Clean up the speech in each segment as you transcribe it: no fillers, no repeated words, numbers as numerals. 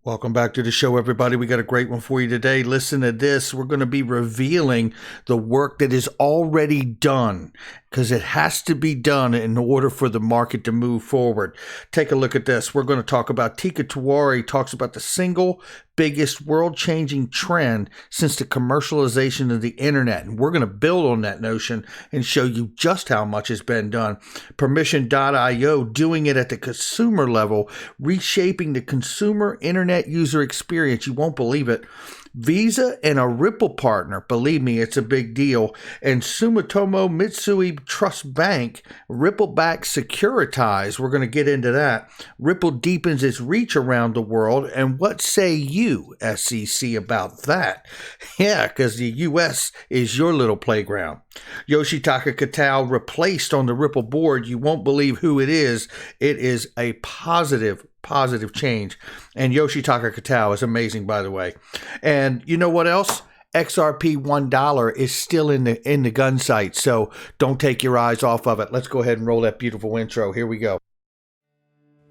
Welcome back to the show, everybody. We got a great one for you today. Listen to this. We're going to be revealing the work that is already done because it has to be done in order for the market to move forward. Take a look at this. We're going to talk about Tikatawari talks about the single biggest world-changing trend since the commercialization of the internet. And we're going to build on that notion and show you just how much has been done. Permission.io doing it at the consumer level, reshaping the consumer internet user experience. You won't believe it. Visa and a Ripple partner. Believe me, it's a big deal. And Sumitomo Mitsui Trust Bank, Ripple-backed Securitize. We're going to get into that. Ripple deepens its reach around the world. And what say you, SEC, about that? Yeah, because the U.S. is your little playground. Yoshitaka Kitao replaced on the Ripple board. You won't believe who it is. It is a positive change. And Yoshitaka Kitao is amazing, by the way. And you know what else? XRP $1 is still in the gun sight, so don't take your eyes off of it. Let's go ahead and roll that beautiful intro. Here we go.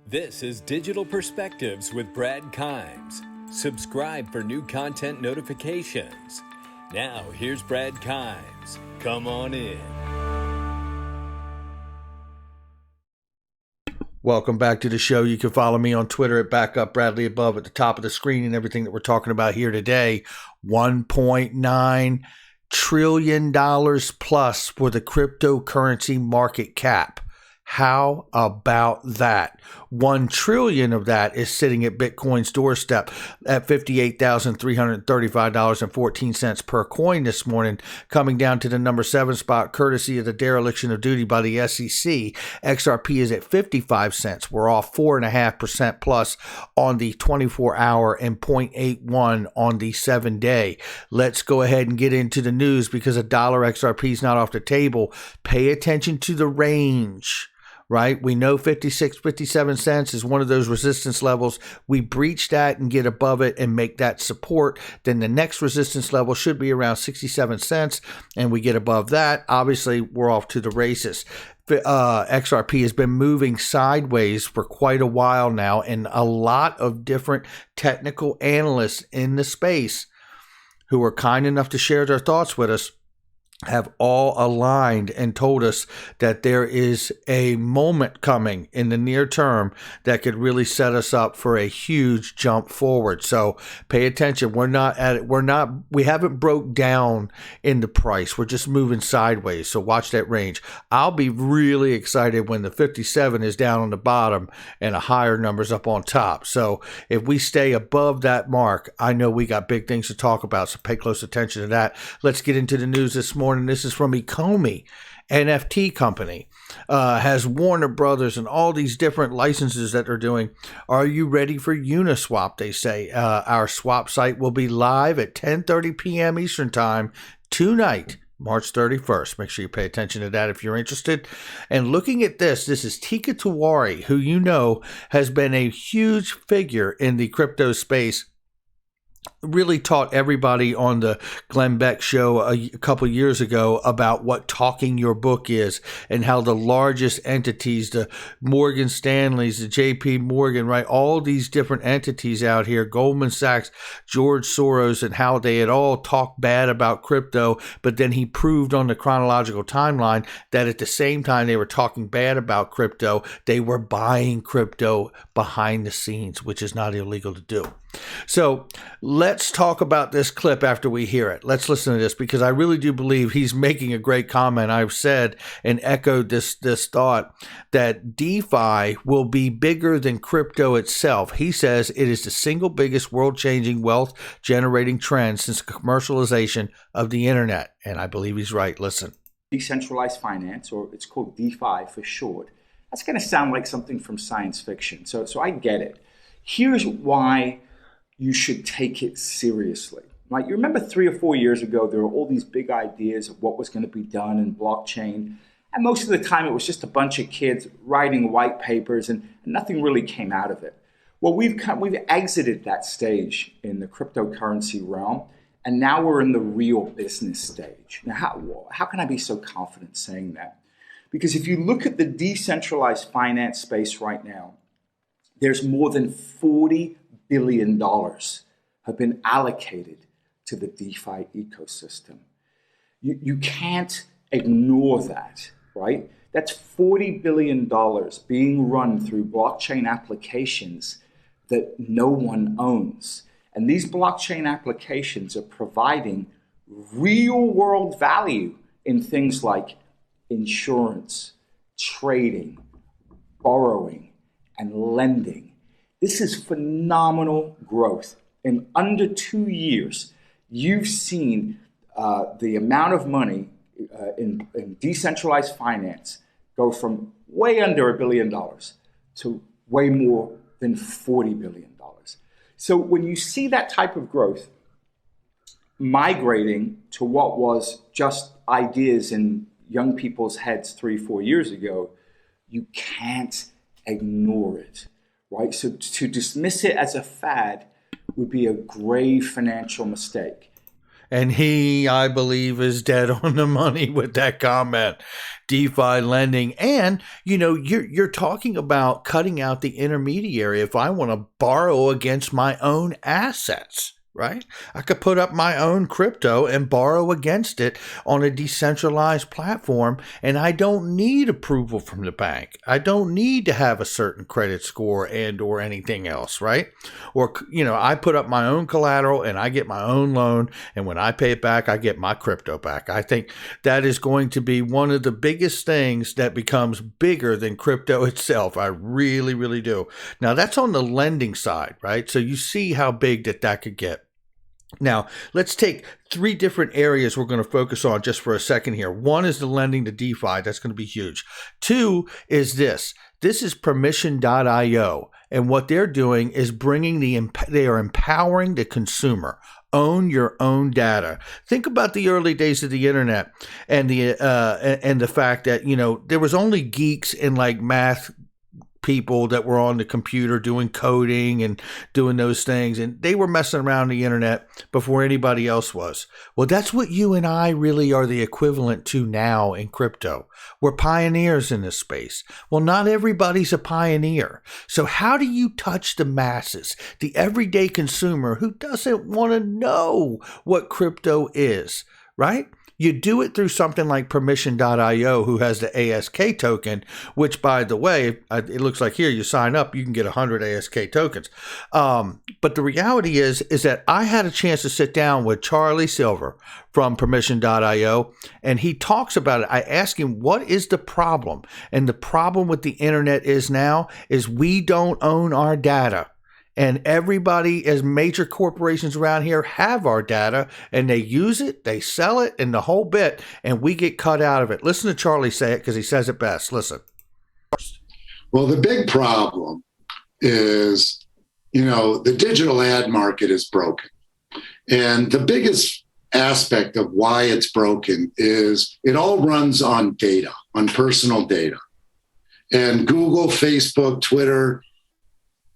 This is Digital Perspectives with Brad Kimes. Subscribe for new content notifications. Now, here's Brad Kimes. Come on in. Welcome back to the show. You can follow me on Twitter at BackupBradley above at the top of the screen, and everything that we're talking about here today. $1.9 trillion plus for the cryptocurrency market cap. How about that? 1 trillion of that is sitting at Bitcoin's doorstep at $58,335.14 per coin this morning, coming down to the number 7 spot courtesy of the dereliction of duty by the SEC. XRP is at 55 cents. We're off 4.5% plus on the 24-hour and 0.81 on the 7-day. Let's go ahead and get into the news because $1 XRP is not off the table. Pay attention to the range. Right? We know 56, 57 cents is one of those resistance levels. We breach that and get above it and make that support. Then the next resistance level should be around 67 cents and we get above that. Obviously, we're off to the races. XRP has been moving sideways for quite a while now, and a lot of different technical analysts in the space who are kind enough to share their thoughts with us have all aligned and told us that there is a moment coming in the near term that could really set us up for a huge jump forward. So pay attention. We haven't broke down in the price. We're just moving sideways. So watch that range. I'll be really excited when the 57 is down on the bottom and a higher number's up on top. So if we stay above that mark, I know we got big things to talk about. So pay close attention to that. Let's get into the news this morning. This is from Ecomi, NFT company, has Warner Brothers and all these different licenses that they're doing. Are you ready for Uniswap? They say our swap site will be live at 10:30 p.m. Eastern Time tonight, March 31st. Make sure you pay attention to that if you're interested. And looking at this is Tikatawari, who you know has been a huge figure in the crypto space. Really taught everybody on the Glenn Beck show a couple years ago about what talking your book is and how the largest entities, the Morgan Stanleys, the JP Morgan, right, all these different entities out here, Goldman Sachs, George Soros, and how they had all talked bad about crypto, but then he proved on the chronological timeline that at the same time they were talking bad about crypto, they were buying crypto behind the scenes, which is not illegal to do. So let's talk about this clip after we hear it. Let's listen to this because I really do believe he's making a great comment. I've said and echoed this thought that DeFi will be bigger than crypto itself. He says it is the single biggest world-changing, wealth-generating trend since the commercialization of the internet. And I believe he's right. Listen. Decentralized finance, or it's called DeFi for short. That's going to sound like something from science fiction. So I get it. Here's why you should take it seriously, right? You remember 3 or 4 years ago, there were all these big ideas of what was going to be done in blockchain. And most of the time, it was just a bunch of kids writing white papers and nothing really came out of it. Well, we've exited that stage in the cryptocurrency realm, and now we're in the real business stage. Now, how can I be so confident saying that? Because if you look at the decentralized finance space right now, there's more than $40 billion have been allocated to the DeFi ecosystem. You can't ignore that, right? That's $40 billion being run through blockchain applications that no one owns. And these blockchain applications are providing real world value in things like insurance, trading, borrowing, and lending. This is phenomenal growth. In under 2 years, you've seen the amount of money in decentralized finance go from way under $1 billion to way more than $40 billion. So when you see that type of growth migrating to what was just ideas in young people's heads 3-4 years ago, you can't ignore it, right? So to dismiss it as a fad would be a grave financial mistake. And he, I believe, is dead on the money with that comment. DeFi lending. And, you're talking about cutting out the intermediary. If I want to borrow against my own assets, right? I could put up my own crypto and borrow against it on a decentralized platform, and I don't need approval from the bank. I don't need to have a certain credit score and or anything else, right? Or, I put up my own collateral and I get my own loan, and when I pay it back, I get my crypto back. I think that is going to be one of the biggest things that becomes bigger than crypto itself. I really, really do. Now, that's on the lending side, right? So you see how big that could get. Now, let's take 3 different areas we're going to focus on just for a second here. 1 is the lending to DeFi. That's going to be huge. 2 is this. This is permission.io. And what they're doing is they are empowering the consumer. Own your own data. Think about the early days of the internet and the fact that, there was only geeks and like math people that were on the computer doing coding and doing those things, and they were messing around the internet before anybody else was. Well, that's what you and I really are the equivalent to now in crypto. We're pioneers in this space. Well, not everybody's a pioneer. So how do you touch the masses, the everyday consumer who doesn't want to know what crypto is, right? You do it through something like permission.io, who has the ASK token, which, by the way, it looks like here you sign up, you can get 100 ASK tokens. But the reality is that I had a chance to sit down with Charlie Silver from permission.io, and he talks about it. I asked him, what is the problem? And the problem with the internet is we don't own our data. And everybody, as major corporations around here, have our data, and they use it, they sell it, and the whole bit, and we get cut out of it. Listen to Charlie say it because he says it best. Listen. Well, the big problem is, the digital ad market is broken. And the biggest aspect of why it's broken is it all runs on data, on personal data. And Google, Facebook, Twitter,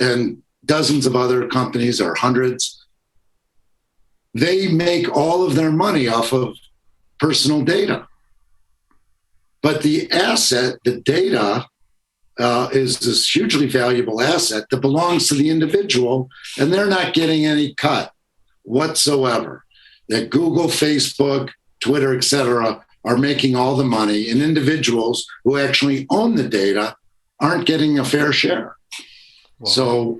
and dozens of other companies, or hundreds, they make all of their money off of personal data. But the asset, the data, is this hugely valuable asset that belongs to the individual, and they're not getting any cut whatsoever. That Google, Facebook, Twitter, et cetera, are making all the money, and individuals who actually own the data aren't getting a fair share. Wow. So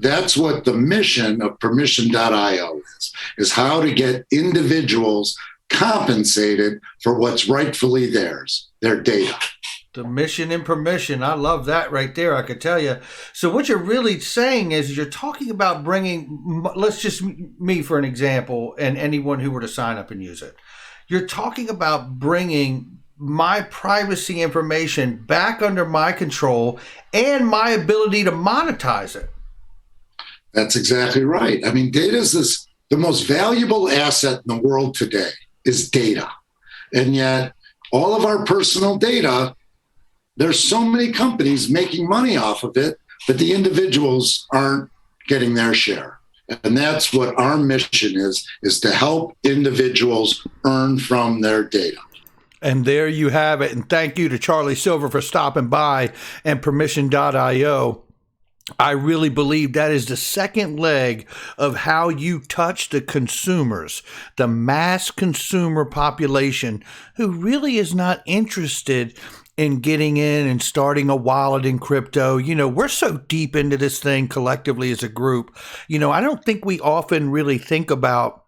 that's what the mission of permission.io is how to get individuals compensated for what's rightfully theirs, their data. The mission and permission. I love that right there, I could tell you. So what you're really saying is you're talking about bringing, let's just me for an example, and anyone who were to sign up and use it. You're talking about bringing my privacy information back under my control and my ability to monetize it. That's exactly right. I mean, data is the most valuable asset in the world today is data. And yet all of our personal data, there's so many companies making money off of it, but the individuals aren't getting their share. And that's what our mission is to help individuals earn from their data. And there you have it. And thank you to Charlie Silver for stopping by and permission.io. I really believe that is the second leg of how you touch the consumers, the mass consumer population who really is not interested in getting in and starting a wallet in crypto. You know, we're so deep into this thing collectively as a group. You know, I don't think we often really think about,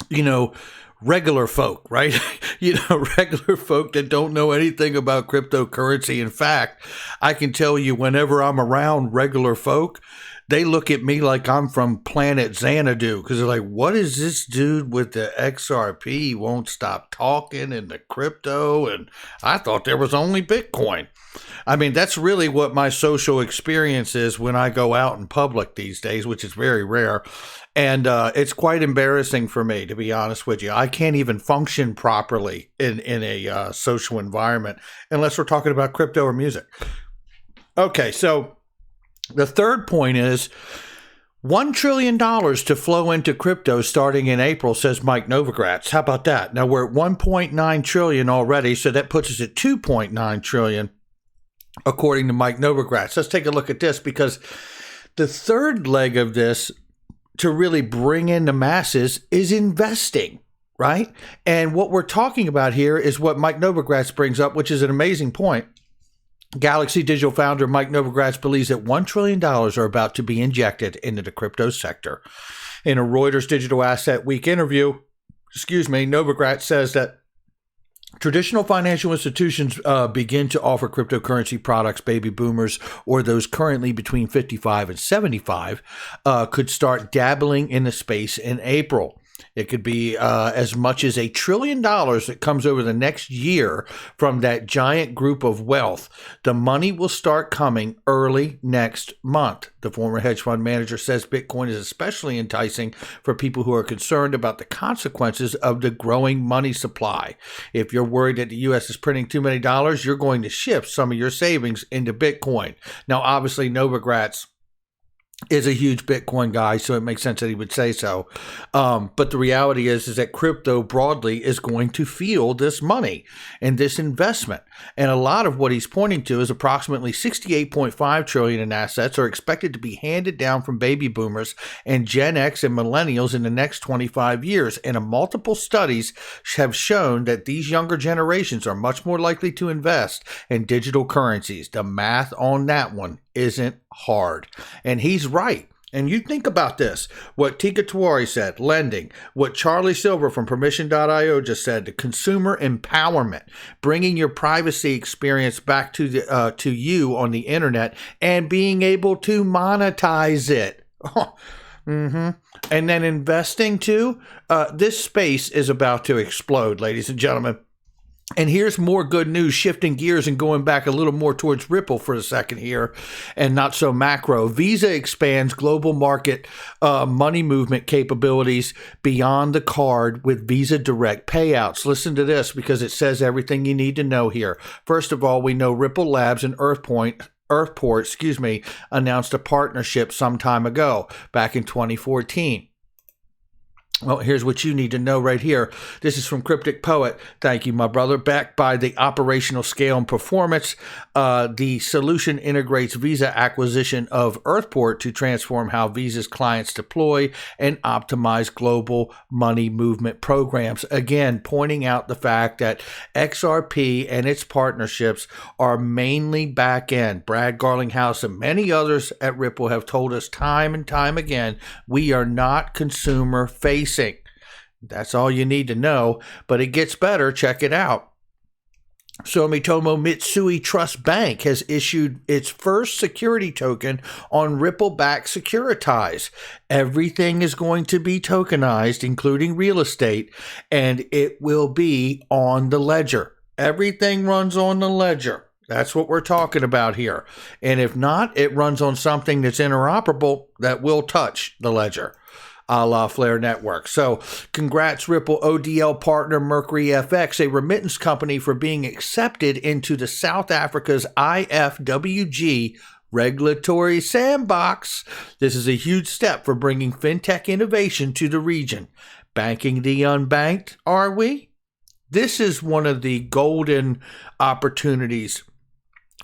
you know, regular folk, right? Regular folk that don't know anything about cryptocurrency. In fact, I can tell you whenever I'm around regular folk, they look at me like I'm from planet Xanadu because they're like, what is this dude with the XRP won't stop talking and the crypto? And I thought there was only Bitcoin. I mean, that's really what my social experience is when I go out in public these days, which is very rare. And it's quite embarrassing for me, to be honest with you. I can't even function properly in a social environment unless we're talking about crypto or music. Okay, so the third point is $1 trillion to flow into crypto starting in April, says Mike Novogratz. How about that? Now we're at 1.9 trillion already, so that puts us at 2.9 trillion, according to Mike Novogratz. Let's take a look at this, because the third leg of this to really bring in the masses is investing, right? And what we're talking about here is what Mike Novogratz brings up, which is an amazing point. Galaxy Digital founder Mike Novogratz believes that $1 trillion are about to be injected into the crypto sector. In a Reuters Digital Asset Week interview, Novogratz says that traditional financial institutions begin to offer cryptocurrency products. Baby boomers, or those currently between 55 and 75, could start dabbling in the space in April. It could be as much as $1 trillion that comes over the next year from that giant group of wealth. The money will start coming early next month. The former hedge fund manager says Bitcoin is especially enticing for people who are concerned about the consequences of the growing money supply. If you're worried that the U.S. is printing too many dollars, you're going to shift some of your savings into Bitcoin. Now, obviously, Novogratz is a huge Bitcoin guy, so it makes sense that he would say so. But the reality is that crypto broadly is going to feel this money and this investment. And a lot of what he's pointing to is approximately 68.5 trillion in assets are expected to be handed down from baby boomers and Gen X and millennials in the next 25 years. And multiple studies have shown that these younger generations are much more likely to invest in digital currencies. The math on that one isn't hard. And he's right. And you think about this, what Tika Tiwari said, lending, what Charlie Silver from Permission.io just said, the consumer empowerment, bringing your privacy experience back to you on the internet and being able to monetize it. And then investing too. This space is about to explode, ladies and gentlemen. And here's more good news, shifting gears and going back a little more towards Ripple for a second here, and not so macro. Visa expands global market money movement capabilities beyond the card with Visa Direct payouts. Listen to this, because it says everything you need to know here. First of all, we know Ripple Labs and Earthport, announced a partnership some time ago, back in 2014. Well, here's what you need to know right here. This is from Cryptic Poet. Thank you, my brother. Backed by the operational scale and performance, the solution integrates Visa acquisition of Earthport to transform how Visa's clients deploy and optimize global money movement programs. Again, pointing out the fact that XRP and its partnerships are mainly back-end. Brad Garlinghouse and many others at Ripple have told us time and time again, we are not consumer-facing. That's all you need to know, but it gets better. Check it out. Sumitomo Mitsui Trust Bank has issued its first security token on Ripple-backed Securitize. Everything is going to be tokenized, including real estate, and it will be on the ledger. Everything runs on the ledger. That's what we're talking about here. And if not, it runs on something that's interoperable that will touch the ledger, a la Flare Network. So congrats, Ripple ODL partner Mercury FX, a remittance company, for being accepted into the South Africa's IFWG regulatory sandbox. This is a huge step for bringing fintech innovation to the region. Banking the unbanked, are we? This is one of the golden opportunities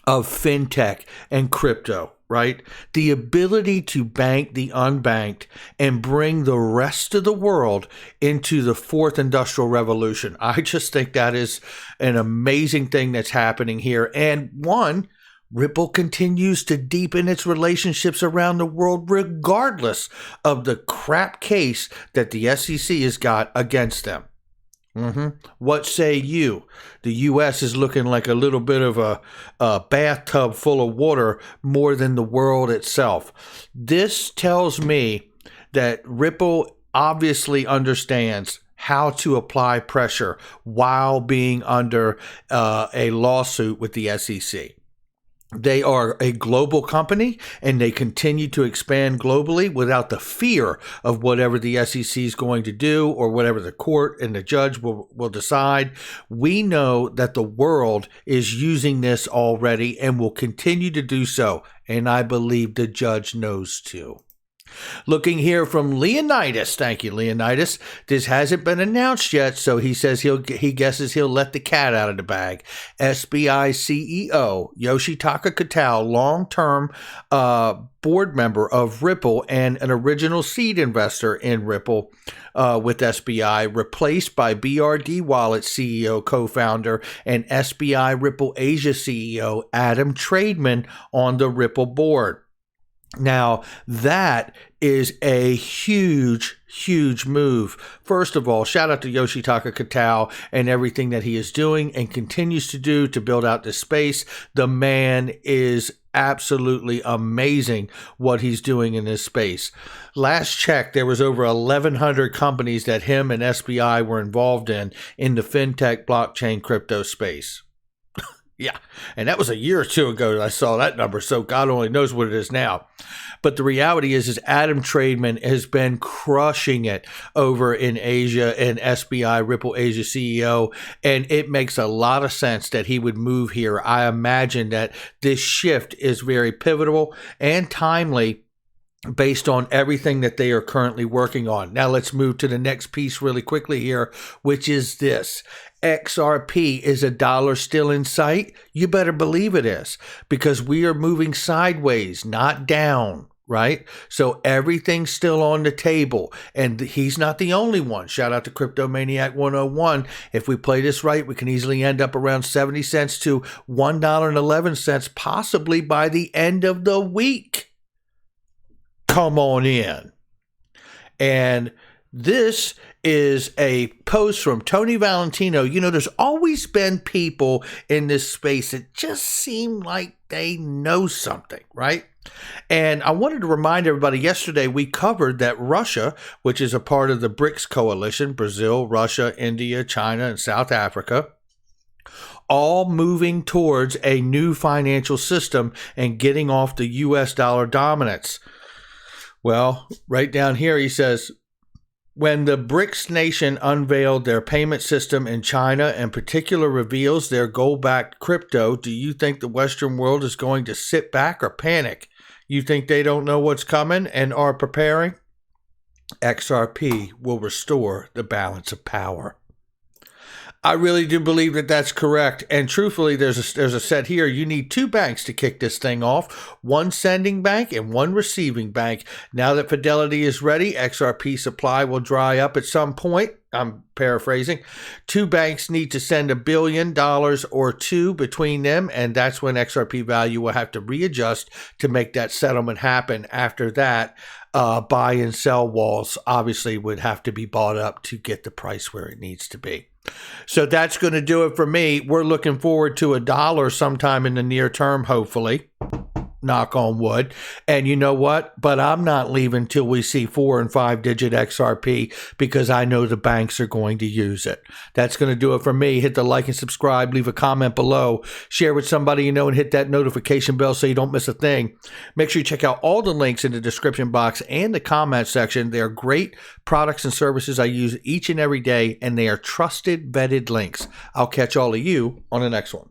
of fintech and crypto. right? The ability to bank the unbanked and bring the rest of the world into the fourth industrial revolution. I just think that is an amazing thing that's happening here. And one, Ripple continues to deepen its relationships around the world regardless of the crap case that the SEC has got against them. What say you? The U.S. is looking like a little bit of a bathtub full of water more than the world itself. This tells me that Ripple obviously understands how to apply pressure while being under a lawsuit with the SEC. They are a global company, and they continue to expand globally without the fear of whatever the SEC is going to do or whatever the court and the judge will decide. We know that the world is using this already and will continue to do so, and I believe the judge knows too. Looking here from Leonidas. Thank you, Leonidas. This hasn't been announced yet, so he says he guesses he'll let the cat out of the bag. SBI CEO Yoshitaka Kitao, long-term board member of Ripple and an original seed investor in Ripple with SBI, replaced by BRD Wallet CEO, co-founder, and SBI Ripple Asia CEO Adam Trademan on the Ripple board. Now, that is a huge, huge move. First of all, shout out to Yoshitaka Kitao and everything that he is doing and continues to do to build out this space. The man is absolutely amazing what he's doing in this space. Last check, there was over 1,100 companies that him and SBI were involved in the fintech blockchain crypto space. Yeah, and that was a year or two ago that I saw that number, so God only knows what it is now. But the reality is Adam Trademan has been crushing it over in Asia and SBI Ripple Asia CEO, and it makes a lot of sense that he would move here. I imagine that this shift is very pivotal and timely based on everything that they are currently working on. Now let's move to the next piece really quickly here, which is this. XRP, is $1 still in sight? You better believe it is, because we are moving sideways, not down, right? So everything's still on the table, and he's not the only one. Shout out to Crypto Maniac 101. If we play this right, we can easily end up around 70 cents to $1.11, possibly by the end of the week. Come on in. And this is a post from Tony Valentino. You know, there's always been people in this space that just seem like they know something, right? And I wanted to remind everybody, yesterday we covered that Russia, which is a part of the BRICS coalition, Brazil, Russia, India, China, and South Africa, all moving towards a new financial system and getting off the US dollar dominance. Well, right down here, he says, when the BRICS nation unveiled their payment system in China and particular reveals their gold-backed crypto, do you think the Western world is going to sit back or panic? You think they don't know what's coming and are preparing? XRP will restore the balance of power. I really do believe that that's correct. And truthfully, there's a set here. You need two banks to kick this thing off, one sending bank and one receiving bank. Now that Fidelity is ready, XRP supply will dry up at some point. I'm paraphrasing. Two banks need to send $1 billion or two between them, and that's when XRP value will have to readjust to make that settlement happen. After that, buy and sell walls obviously would have to be bought up to get the price where it needs to be. So that's going to do it for me. We're looking forward to $1 sometime in the near term, hopefully. Knock on wood. And you know what? But I'm not leaving till we see 4 and 5 digit XRP, because I know the banks are going to use it. That's going to do it for me. Hit the like and subscribe. Leave a comment below. Share with somebody you know and hit that notification bell so you don't miss a thing. Make sure you check out all the links in the description box and the comment section. They are great products and services I use each and every day, and they are trusted, vetted links. I'll catch all of you on the next one.